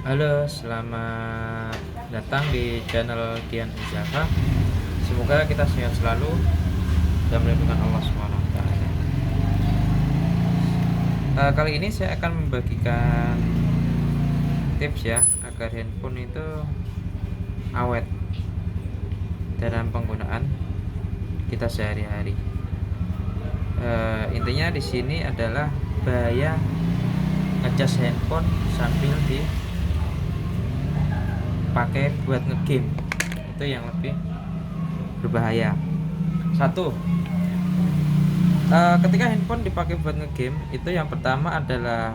Halo, selamat datang di channel Dian Java. Semoga kita sehat selalu dan melindungi Allah SWT. Kali ini saya akan membagikan tips ya agar handphone itu awet dalam penggunaan kita sehari-hari. Intinya di sini adalah bahaya ngecas handphone sambil dipakai buat ngegame, itu yang lebih berbahaya. Satu, ketika handphone dipakai buat ngegame, itu yang pertama adalah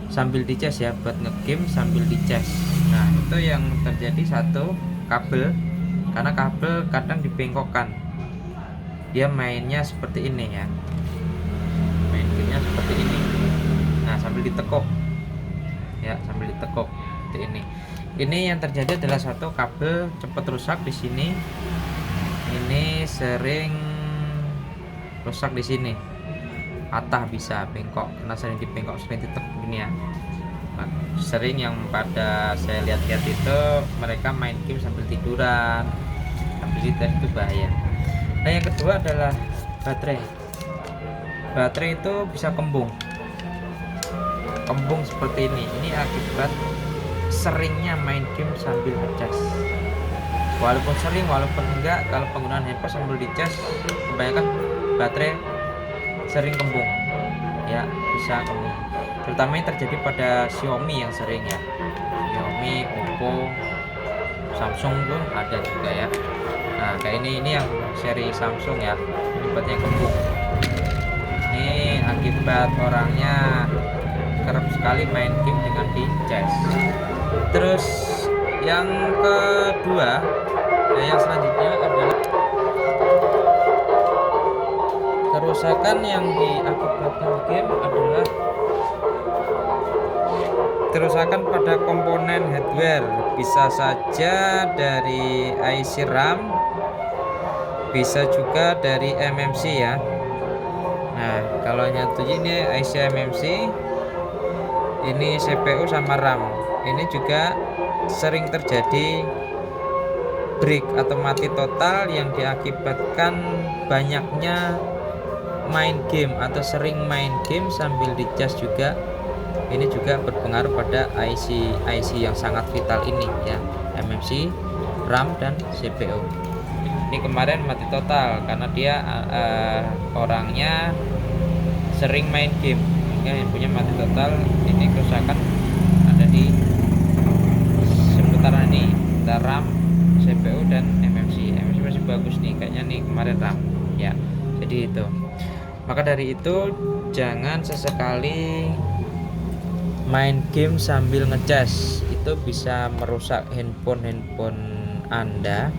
sambil dicas ya, buat ngegame sambil dicas. Nah, itu yang terjadi satu, kabel, karena kabel kadang dibengkokkan, dia mainnya seperti ini ya, main gamenya seperti ini. Nah, sambil ditekuk ya, sambil ditekuk seperti ini yang terjadi adalah satu, kabel cepat rusak di sini. Ini sering rusak di sini, patah, bisa bengkok karena sering dibengkok, sering ditekuk gini ya. Nah, sering yang pada saya lihat-lihat itu mereka main game sambil tiduran, sambil dites, itu bahaya. Nah, yang kedua adalah baterai. Baterai itu bisa kembung seperti ini akibat seringnya main game sambil ngecas. Walaupun sering, walaupun enggak, kalau penggunaan handphone sambil dicas, kebanyakan baterai sering kembung ya, bisa kembung. Terutama yang terjadi pada Xiaomi yang sering ya, Xiaomi, Oppo, Samsung pun ada juga ya. Nah, kayak ini yang seri Samsung ya, ini baterainya kembung. Ini akibat orangnya kerap sekali main game dengan dicas. Terus yang kedua, yang selanjutnya adalah kerusakan yang diakibatkan game adalah kerusakan pada komponen hardware. Bisa saja dari IC RAM, bisa juga dari MMC ya. Nah, kalau nyatunya ini IC MMC, ini CPU sama RAM. Ini juga sering terjadi break atau mati total yang diakibatkan banyaknya main game atau sering main game sambil dicas juga. Ini juga berpengaruh pada IC yang sangat vital ini ya, MMC, RAM dan CPU. Ini kemarin mati total karena dia orangnya sering main game, sehingga handphonenya mati total. Ini kerusakan ada di seputaran ini, ada RAM, CPU dan MMC. MMC masih bagus nih kayaknya nih, kemarin RAM ya. Jadi itu, maka dari itu jangan sesekali main game sambil ngecas, itu bisa merusak handphone Anda,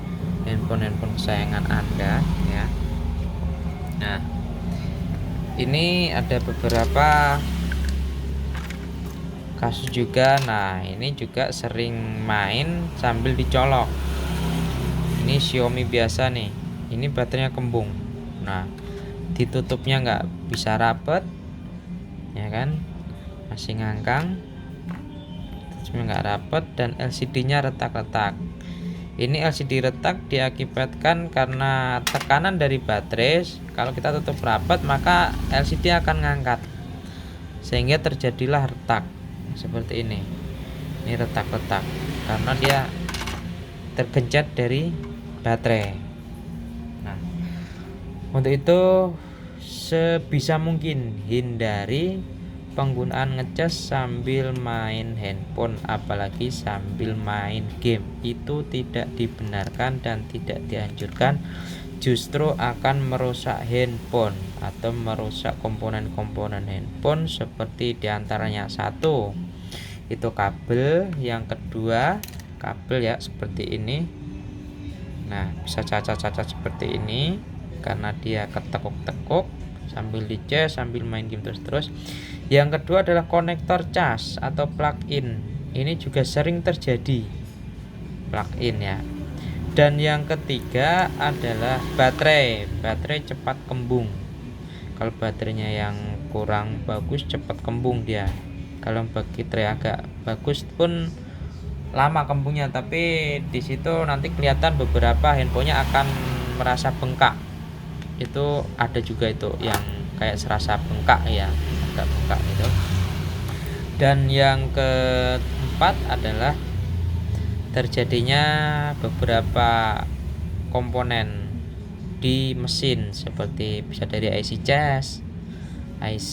handphone kesayangan Anda ya. Nah, ini ada beberapa kasus juga. Nah, ini juga sering main sambil dicolok. Ini Xiaomi biasa nih, ini baterainya kembung. Nah, ditutupnya nggak bisa rapet ya kan, masih ngangkang, nggak rapet, dan LCD-nya retak-retak. Ini LCD retak diakibatkan karena tekanan dari baterai. Kalau kita tutup rapat, maka LCD akan ngangkat, sehingga terjadilah retak seperti ini. Ini retak-retak karena dia tergencet dari baterai. Nah, untuk itu sebisa mungkin hindari penggunaan ngecas sambil main handphone, apalagi sambil main game. Itu tidak dibenarkan dan tidak dianjurkan, justru akan merusak handphone atau merusak komponen-komponen handphone, seperti diantaranya satu, itu kabel. Yang kedua, kabel ya seperti ini. Nah, bisa cacat-cacat seperti ini karena dia ketekuk-tekuk sambil dicas, sambil main game terus. Yang kedua adalah konektor cas atau plug-in. Ini juga sering terjadi, plug-in ya. Dan yang ketiga adalah baterai cepat kembung. Kalau baterainya yang kurang bagus, cepat kembung dia Kalau baterai agak bagus pun lama kembungnya, tapi di situ nanti kelihatan beberapa handphonenya akan merasa bengkak. Itu ada juga itu yang kayak serasa bengkak ya, agak bengkak gitu. Dan yang keempat adalah terjadinya beberapa komponen di mesin, seperti bisa dari IC cas, IC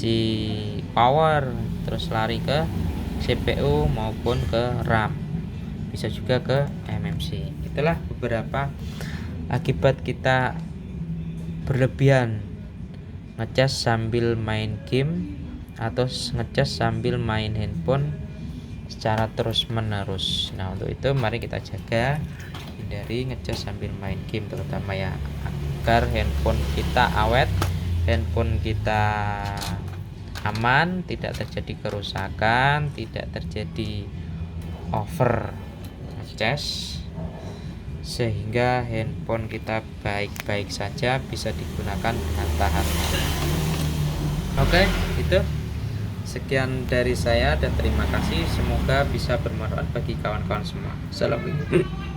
power, terus lari ke CPU maupun ke RAM, bisa juga ke MMC. Itulah beberapa akibat kita berlebihan ngecas sambil main game atau ngecas sambil main handphone secara terus menerus. Nah, untuk itu mari kita jaga, hindari ngecas sambil main game terutama ya, agar handphone kita awet, handphone kita aman, tidak terjadi kerusakan, tidak terjadi over ngecas, sehingga handphone kita baik-baik saja, bisa digunakan dengan tahan. Oke, itu sekian dari saya dan terima kasih, semoga bisa bermanfaat bagi kawan-kawan semua. Assalamualaikum.